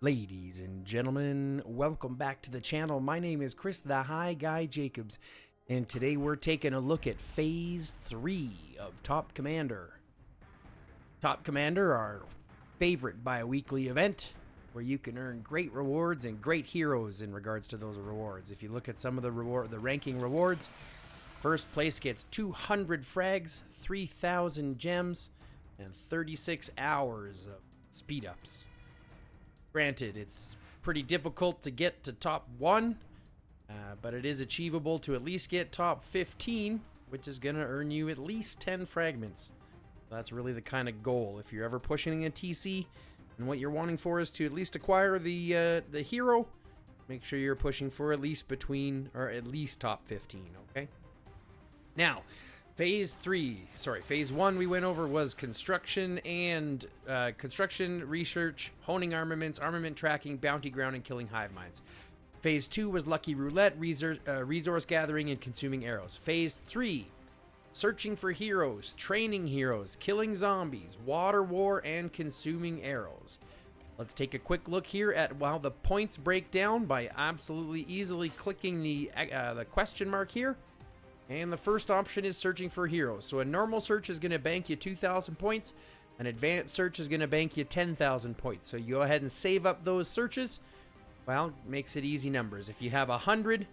Ladies and gentlemen, welcome back to the channel. My name is Chris the High Guy Jacobs, and today we're taking a look at Phase 3 of Top Commander. Top Commander, our favorite bi-weekly event, where you can earn great rewards and great heroes in regards to those rewards. If you look at some of the ranking rewards, first place gets 200 frags, 3,000 gems, and 36 hours of speed-ups. Granted, it's pretty difficult to get to top 1, but it is achievable to at least get top 15, which is going to earn you at least 10 fragments. That's really the kind of goal. If you're ever pushing a TC and what you're wanting for is to at least acquire the hero, make sure you're pushing for at least top 15, okay? Now, Phase 1 we went over was construction and construction, research, honing armaments, armament tracking, bounty ground, and killing hive minds. Phase 2 was lucky roulette, resource gathering, and consuming arrows. Phase 3, searching for heroes, training heroes, killing zombies, water war, and consuming arrows. Let's take a quick look here at how the points break down by absolutely easily clicking the question mark here. And the first option is searching for heroes. So a normal search is going to bank you 2,000 points. An advanced search is going to bank you 10,000 points. So you go ahead and save up those searches. Well, makes it easy numbers. If you have 100,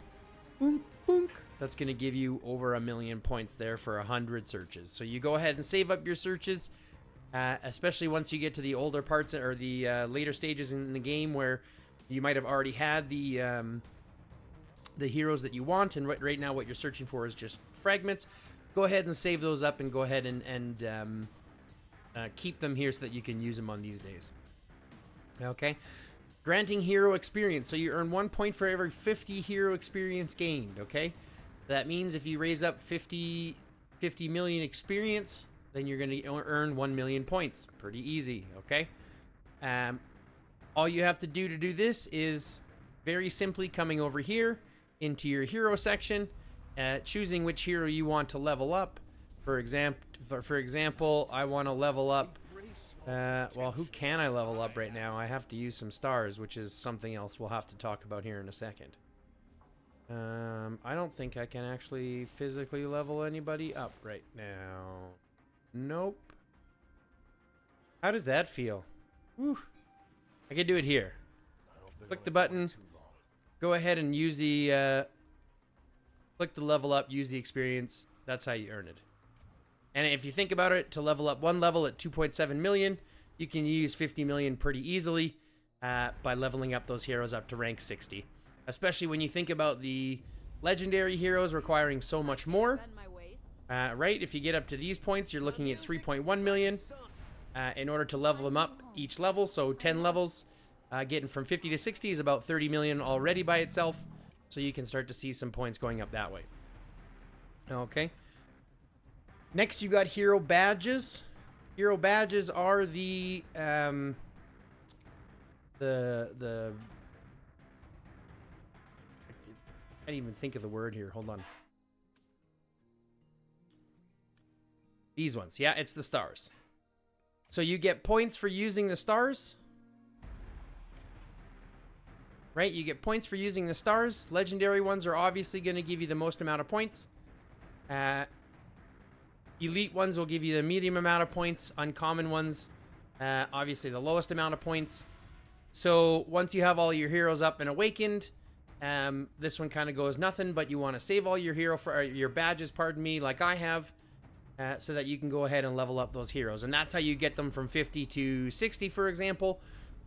boonk, boonk, that's going to give you over 1,000,000 points there for 100 searches. So you go ahead and save up your searches, especially once you get to the older parts or the later stages in the game where you might have already had the heroes that you want, and right now what you're searching for is just fragments. Go ahead and save those up and go ahead and keep them here so that you can use them on these days. Okay. Granting hero experience. So you earn 1 point for every 50 hero experience gained, okay? That means if you raise up 50 million experience, then you're going to earn 1,000,000 points. Pretty easy, okay? All you have to do this is very simply coming over here into your hero section, choosing which hero you want to level up. For example, I want to level up. Well, who can I level up right now? I have to use some stars, which is something else we'll have to talk about here in a second. I don't think I can actually physically level anybody up right now. Nope. How does that feel? Whew. I can do it here. Click the button. Go ahead and use the, click the level up, use the experience. That's how you earn it. And if you think about it, to level up one level at 2.7 million, you can use 50 million pretty easily by leveling up those heroes up to rank 60. Especially when you think about the legendary heroes requiring so much more. Right? If you get up to these points, you're looking at 3.1 million in order to level them up each level. So 10 levels. Getting from 50 to 60 is about 30 million already by itself, so you can start to see some points going up that way. Okay. Next, you got hero badges. Hero badges are the I can't even think of the word here. Hold on. These ones. Yeah, it's the stars. So you get points for using the stars. Right, you get points for using the stars. Legendary ones are obviously going to give you the most amount of points. Elite ones will give you the medium amount of points. Uncommon ones, obviously the lowest amount of points. So once you have all your heroes up and awakened, this one kind of goes nothing. But you want to save all your your badges, pardon me, like I have, so that you can go ahead and level up those heroes. And that's how you get them from 50 to 60, for example.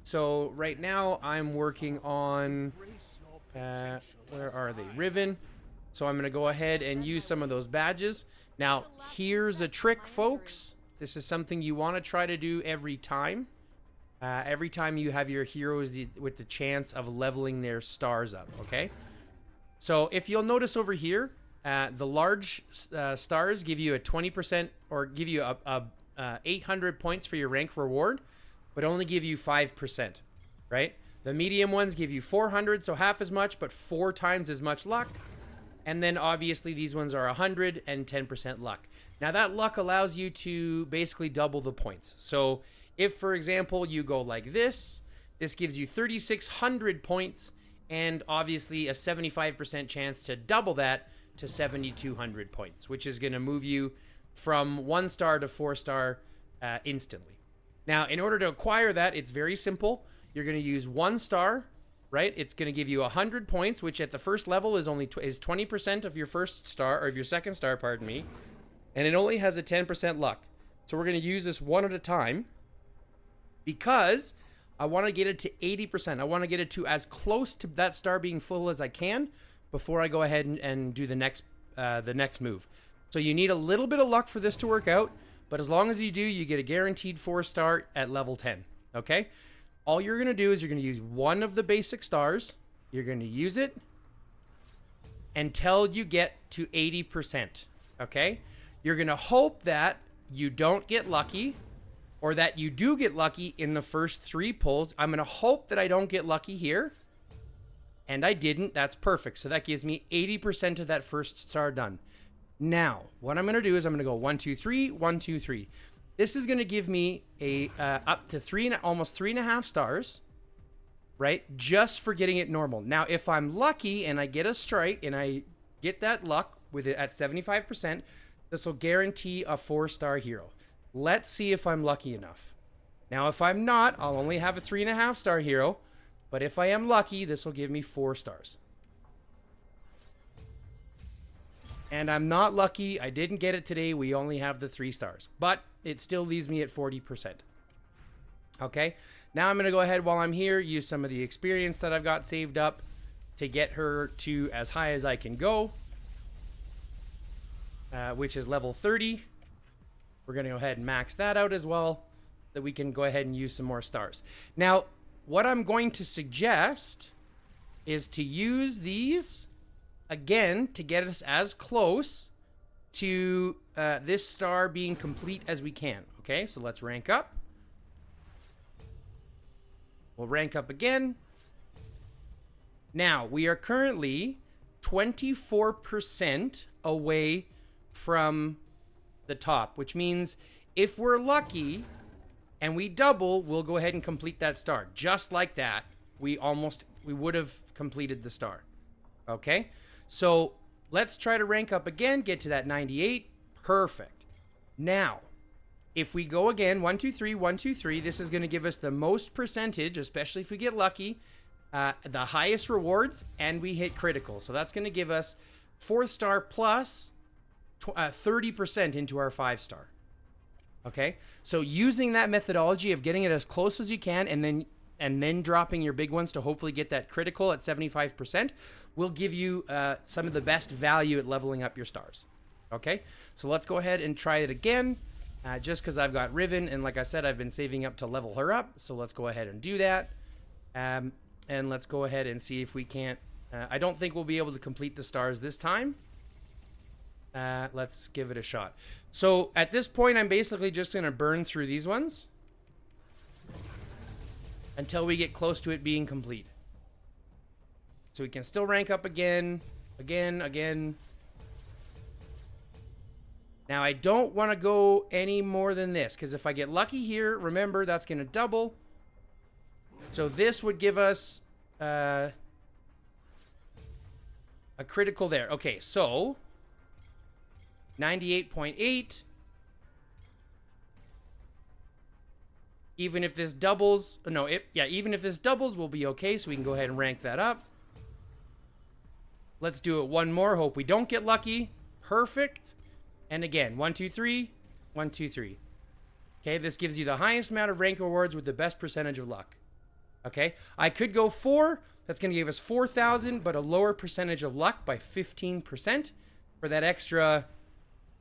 So right now I'm working on, where are they? Riven. So I'm going to go ahead and use some of those badges. Now, here's a trick, folks. This is something you want to try to do every time. Every time you have your heroes with the chance of leveling their stars up, okay? So if you'll notice over here, the large stars give you a 20% or give you a 800 points for your rank reward, but only give you 5%, right? The medium ones give you 400, so half as much, but 4 times as much luck. And then obviously these ones are 100 and 10% luck. Now that luck allows you to basically double the points. So if, for example, you go like this, This gives you 3,600 points and obviously a 75% chance to double that to 7,200 points, which is going to move you from 1 star to 4 star instantly. Now, in order to acquire that, it's very simple. You're going to use 1 star, right? It's going to give you 100 points, which at the first level is only is 20% of your first star, or of your second star, pardon me. And it only has a 10% luck. So we're going to use this one at a time because I want to get it to 80%. I want to get it to as close to that star being full as I can before I go ahead and do the next move. So you need a little bit of luck for this to work out, but as long as you do, you get a guaranteed 4 star at level 10, okay? All you're going to do is you're going to use one of the basic stars. You're going to use it until you get to 80%, okay? You're going to hope that you don't get lucky or that you do get lucky in the first 3 pulls. I'm going to hope that I don't get lucky here. And I didn't. That's perfect. So that gives me 80% of that first star done. Now, what I'm going to do is I'm going to go 1, 2, 3, 1, 2, 3. This is going to give me a up to almost 3.5 stars, right? Just for getting it normal. Now, if I'm lucky and I get a strike and I get that luck with it at 75%, this will guarantee a 4-star hero. Let's see if I'm lucky enough. Now, if I'm not, I'll only have a 3.5 star hero. But if I am lucky, this will give me 4 stars. And I'm not lucky. I didn't get it today. We only have the 3 stars. But it still leaves me at 40%. Okay. Now I'm going to go ahead while I'm here, use some of the experience that I've got saved up to get her to as high as I can go, which is level 30. We're going to go ahead and max that out as well, that we can go ahead and use some more stars. Now, what I'm going to suggest is to use these again to get us as close to this star being complete as we can. Okay, so let's rank up. We'll rank up again. Now, we are currently 24% away from the top, which means if we're lucky and we double, we'll go ahead and complete that star. Just like that, we would have completed the star. Okay? So let's try to rank up again, get to that 98. Perfect. Now, if we go again, 1, 2, 3, 1, 2, 3, this is going to give us the most percentage, especially if we get lucky, the highest rewards, and we hit critical. So that's going to give us 4th star plus 30% into our 5 star. Okay, so using that methodology of getting it as close as you can and then dropping your big ones to hopefully get that critical at 75% will give you some of the best value at leveling up your stars. Okay, so let's go ahead and try it again, just because I've got Riven, and like I said, I've been saving up to level her up. So let's go ahead and do that, and let's go ahead and see if we can't. I don't think we'll be able to complete the stars this time. Let's give it a shot. So at this point, I'm basically just going to burn through these ones until we get close to it being complete. So we can still rank up again. Now, I don't want to go any more than this, because if I get lucky here, remember, that's going to double. So this would give us a critical there. Okay, so 98.8. Even if this doubles, even if this doubles, we'll be okay. So we can go ahead and rank that up. Let's do it one more. Hope we don't get lucky. Perfect. And again, 1, 2, 3, 1, 2, 3. Okay, this gives you the highest amount of rank rewards with the best percentage of luck. Okay, I could go 4. That's going to give us 4,000, but a lower percentage of luck by 15% for that extra.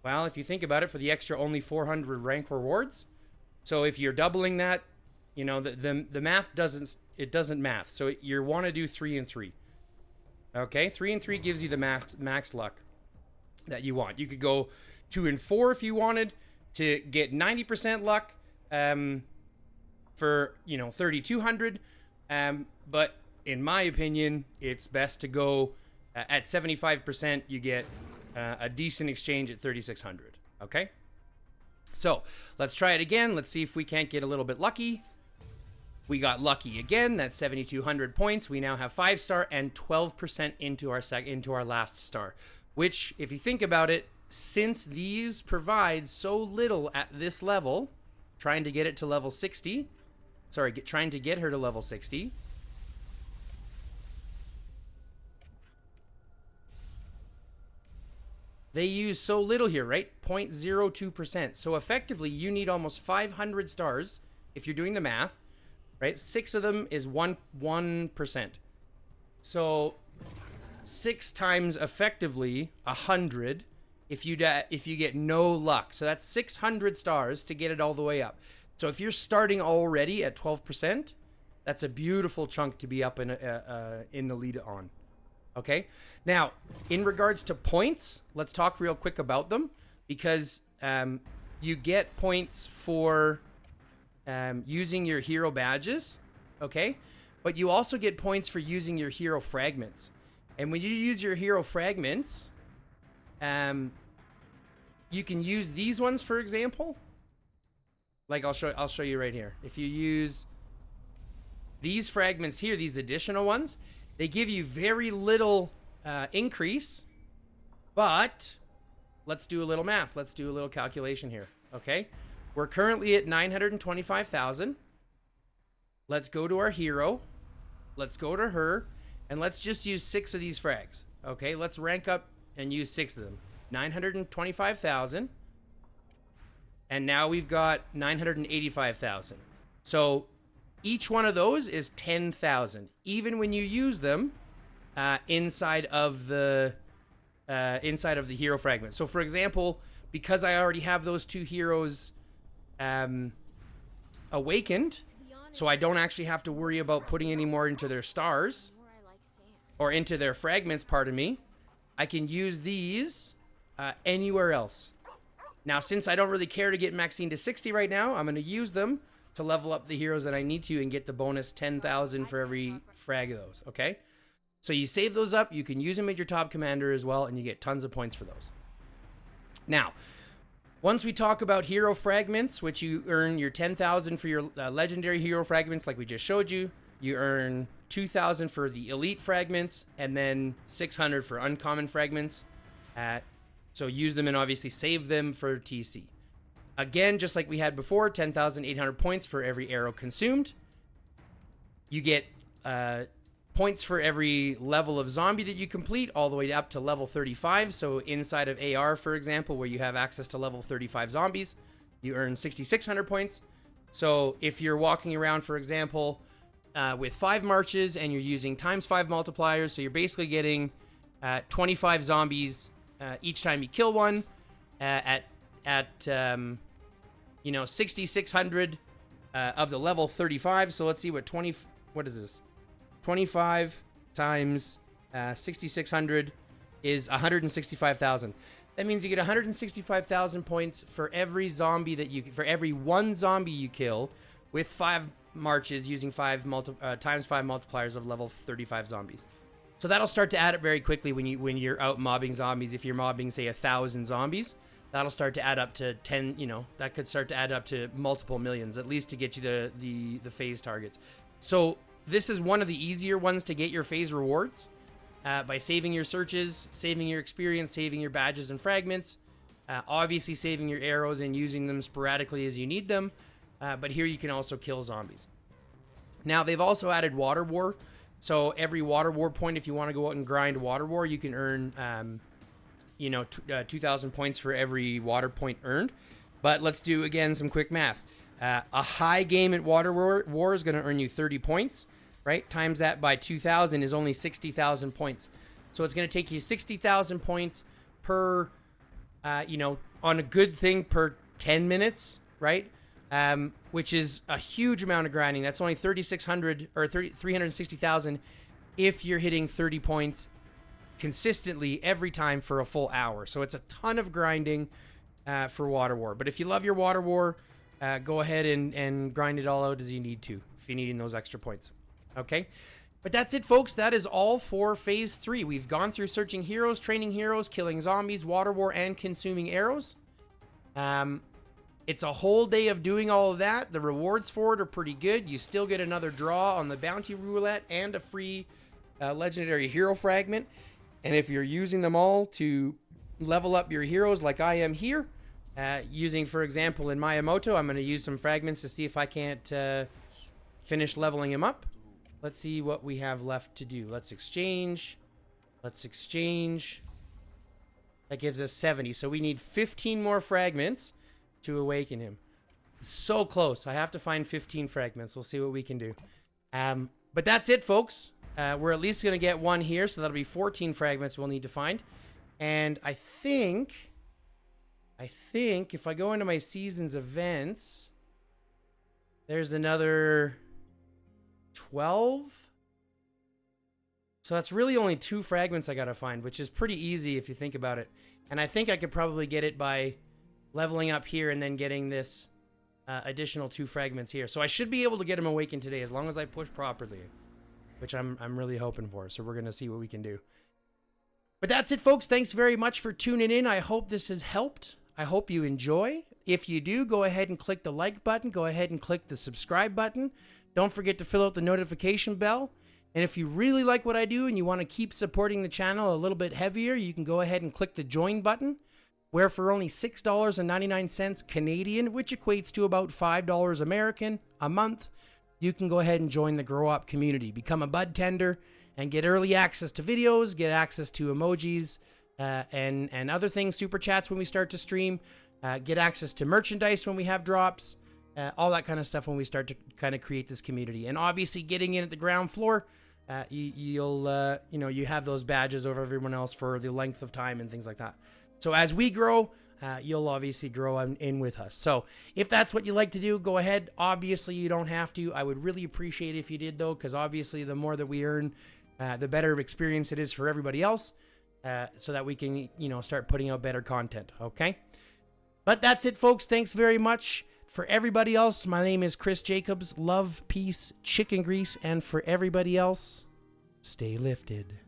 Well, if you think about it, for the extra only 400 rank rewards. So if you're doubling that, you know, the math doesn't math. So you want to do 3 and 3. Okay, 3 and 3 gives you the max luck that you want. You could go 2 and 4 if you wanted to get 90% luck for, 3,200. But in my opinion, it's best to go at 75%. You get a decent exchange at 3,600. Okay. So let's try it again. Let's see if we can't get a little bit lucky. We got lucky again. That's 7,200 points. We now have 5-star and 12% into our last star. Which, if you think about it, since these provide so little at this level, trying to get it to level 60. Sorry, trying to get her to level 60. They use so little here, right? 0.02%. So effectively, you need almost 500 stars if you're doing the math, right? 6 of them is 1%. So 6 times effectively 100 if you get no luck. So that's 600 stars to get it all the way up. So if you're starting already at 12%, that's a beautiful chunk to be up in the lead on. Okay, now in regards to points, let's talk real quick about them, because you get points for using your hero badges, okay? But you also get points for using your hero fragments. And when you use your hero fragments, you can use these ones, for example. Like I'll show you right here. If you use these fragments here, these additional ones, they give you very little increase, but let's do a little math. Let's do a little calculation here, okay? We're currently at 925,000. Let's go to our hero. Let's go to her, and let's just use 6 of these frags, okay? Let's rank up and use 6 of them. 925,000, and now we've got 985,000. So each one of those is 10,000, even when you use them inside of the hero fragment. So, for example, because I already have those 2 heroes awakened, so I don't actually have to worry about putting any more into their stars or into their fragments. Pardon me. I can use these anywhere else. Now, since I don't really care to get Maxine to 60 right now, I'm going to use them to level up the heroes that I need to and get the bonus 10,000 for every frag of those, okay? So you save those up, you can use them at your top commander as well, and you get tons of points for those. Now, once we talk about hero fragments, which you earn your 10,000 for your legendary hero fragments like we just showed you, you earn 2,000 for the elite fragments, and then 600 for uncommon fragments. So use them and obviously save them for TC. Again, just like we had before, 10,800 points for every arrow consumed. You get points for every level of zombie that you complete, all the way up to level 35. So inside of AR, for example, where you have access to level 35 zombies, you earn 6,600 points. So if you're walking around, for example, with 5 marches and you're using ×5 multipliers, so you're basically getting 25 zombies each time you kill one at 6,600 of the level 35. So let's see what is this? 25 times 6,600 is 165,000. That means you get 165,000 points for every for every one zombie you kill with 5 marches using ×5 multipliers of level 35 zombies. So that'll start to add up very quickly when you're out mobbing zombies. If you're mobbing, say, 1,000 zombies, that'll start to add up to 10, that could start to add up to multiple millions, at least to get you the phase targets. So this is one of the easier ones to get your phase rewards by saving your searches, saving your experience, saving your badges and fragments, obviously saving your arrows and using them sporadically as you need them. But here you can also kill zombies. Now, they've also added Water War. So every Water War point, if you want to go out and grind Water War, you can earn 2,000 points for every water point earned. But let's do, again, some quick math. A high game at Water War is going to earn you 30 points, right? Times that by 2,000 is only 60,000 points. So it's going to take you 60,000 points per, on a good thing per 10 minutes, right? Which is a huge amount of grinding. That's only 3,600 or 360,000 if you're hitting 30 points consistently every time for a full hour. So it's a ton of grinding for Water War. But if you love your Water War, go ahead and grind it all out as you need to if you're needing those extra points. Okay? But that's it, folks. That is all for Phase 3. We've gone through searching heroes, training heroes, killing zombies, Water War, and consuming arrows. It's a whole day of doing all of that. The rewards for it are pretty good. You still get another draw on the bounty roulette and a free legendary hero fragment. And if you're using them all to level up your heroes like I am here, using, for example, in Miyamoto, I'm going to use some fragments to see if I can't finish leveling him up. Let's see what we have left to do. Let's exchange. Let's exchange. That gives us 70. So we need 15 more fragments to awaken him. So close. I have to find 15 fragments. We'll see what we can do. But that's it, folks. We're at least going to get one here, so that'll be 14 fragments we'll need to find. And I think if I go into my season's events, there's another 12. So that's really only 2 fragments I got to find, which is pretty easy if you think about it. And I think I could probably get it by leveling up here and then getting this additional 2 fragments here. So I should be able to get him awakened today as long as I push properly, which I'm really hoping for. So we're going to see what we can do. But that's it, folks. Thanks very much for tuning in. I hope this has helped. I hope you enjoy. If you do, go ahead and click the like button. Go ahead and click the subscribe button. Don't forget to fill out the notification bell. And if you really like what I do and you want to keep supporting the channel a little bit heavier, you can go ahead and click the join button, where for only $6.99 Canadian, which equates to about $5 American a month, you can go ahead and join the Grow Up community. Become a bud tender and get early access to videos, get access to emojis, and other things, super chats when we start to stream, get access to merchandise when we have drops, all that kind of stuff when we start to kind of create this community. And obviously getting in at the ground floor, you have those badges over everyone else for the length of time and things like that. So as we grow, you'll obviously grow in with us. So if that's what you like to do, go ahead. Obviously, you don't have to. I would really appreciate it if you did, though, because obviously the more that we earn, the better experience it is for everybody else, so that we can, start putting out better content, okay? But that's it, folks. Thanks very much. For everybody else, my name is Chris Jacobs. Love, peace, chicken grease, and for everybody else, stay lifted.